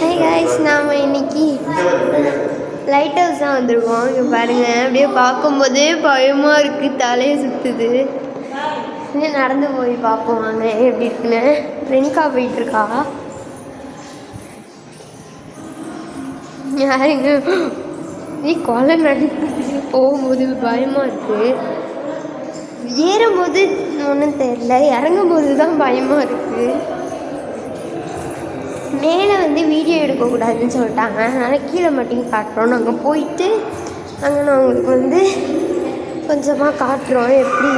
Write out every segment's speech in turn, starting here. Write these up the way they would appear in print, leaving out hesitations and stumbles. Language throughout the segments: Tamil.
ஹை கைஸ், நாம் இன்னைக்கு லைட் ஹவுஸ் தான் வந்திருக்கோம். இங்கே பாருங்கள், அப்படியே பார்க்கும்போதே பயமாக இருக்குது, தலையை சுற்றுது. இன்னும் நடந்து போய் பார்ப்போம் வாங்க எப்படி இருக்குன்னு. ரெனிகா போயிட்டுருக்கா. யாருங்க நீ கொலை நடிக்கிறது போகும்போது பயமாக இருக்குது. ஏறும்போது ஒன்றும் தெரியல, இறங்கும்போது தான் பயமாக இருக்குது. மேலே வந்து வீடியோ எடுக்கக்கூடாதுன்னு சொல்லிட்டாங்க, அதனால் கீழே மட்டும் காட்டுறோம். நாங்கள் போயிட்டு அங்கே நான் உங்களுக்கு வந்து கொஞ்சமாக காட்டுறோம் எப்படி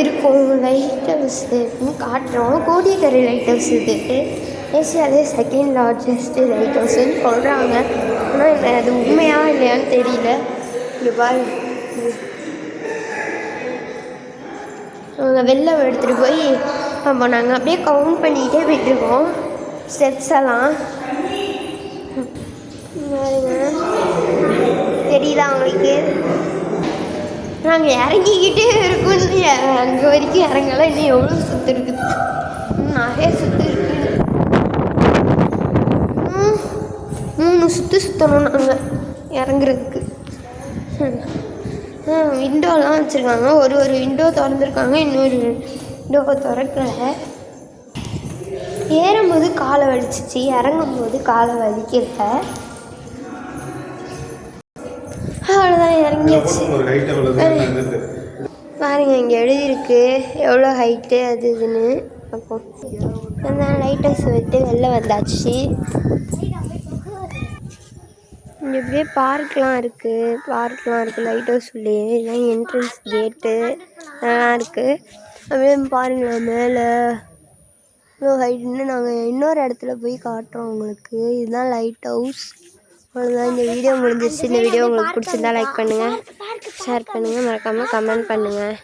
இருக்கும் லைட் ஹவுஸ் அப்படின்னு காட்டுறோம். கோடியக்கரை லைட் ஹவுஸ் இது ஏசியாவிலே செகண்ட் லார்ஜஸ்ட்டு லைட் ஹவுஸ்ன்னு சொல்கிறாங்க. ஆனால் என்ன அது உண்மையாக இல்லையான்னு தெரியல. இங்கே பாரு, அவங்க வெளில எடுத்துகிட்டு போய் அப்போ நாங்கள் அப்படியே கவுண்ட் பண்ணிக்கிட்டே போயிட்டுருக்கோம் ஸ்டெப்ஸ் எல்லாம். தெரியுதா அவங்களுக்கு? நாங்கள் இறங்கிக்கிட்டே இருக்கோம். அங்கே வரைக்கும் இறங்கலாம். இன்னும் எவ்வளோ சுற்று இருக்குது, நிறைய சுற்று இருக்குது. 3 சுற்று சுற்றணும் நாங்கள் இறங்குறதுக்கு. விண்டோலாம் வச்சுருக்காங்க. ஒரு விண்டோ திறந்துருக்காங்க, இன்னொரு விண்டோவை திறக்கலை. ஏறும்போது காலை வலிச்சிச்சு, இறங்கும்போது காலை வலிக்கல. அவ்வளோதான், இறங்கியாச்சு. பாருங்க, இங்கே எழுதியிருக்கு எவ்வளோ ஹைட்டு அது இதுன்னு. அப்போ அந்த லைட் ஹவுஸ் விட்டு வெளில வந்தாச்சு. இங்கே இப்படியே பார்க்லாம் இருக்குது லைட் ஹவுஸ் உள்ளே. இதுதான் என்ட்ரன்ஸ் கேட்டு, நல்லா இருக்குது. அப்படியே பாருங்களேன் மேலே இவ்வளோ ஹைட்டுன்னு. நாங்கள் இன்னொரு இடத்துல போய் காட்டுறோம் உங்களுக்கு. இதுதான் லைட் ஹவுஸ். அவ்வளோதான், இந்த வீடியோ முடிஞ்சிருச்சு. இந்த வீடியோ உங்களுக்கு பிடிச்சிருந்தா லைக் பண்ணுங்கள், ஷேர் பண்ணுங்கள், மறக்காமல் கமெண்ட் பண்ணுங்கள்.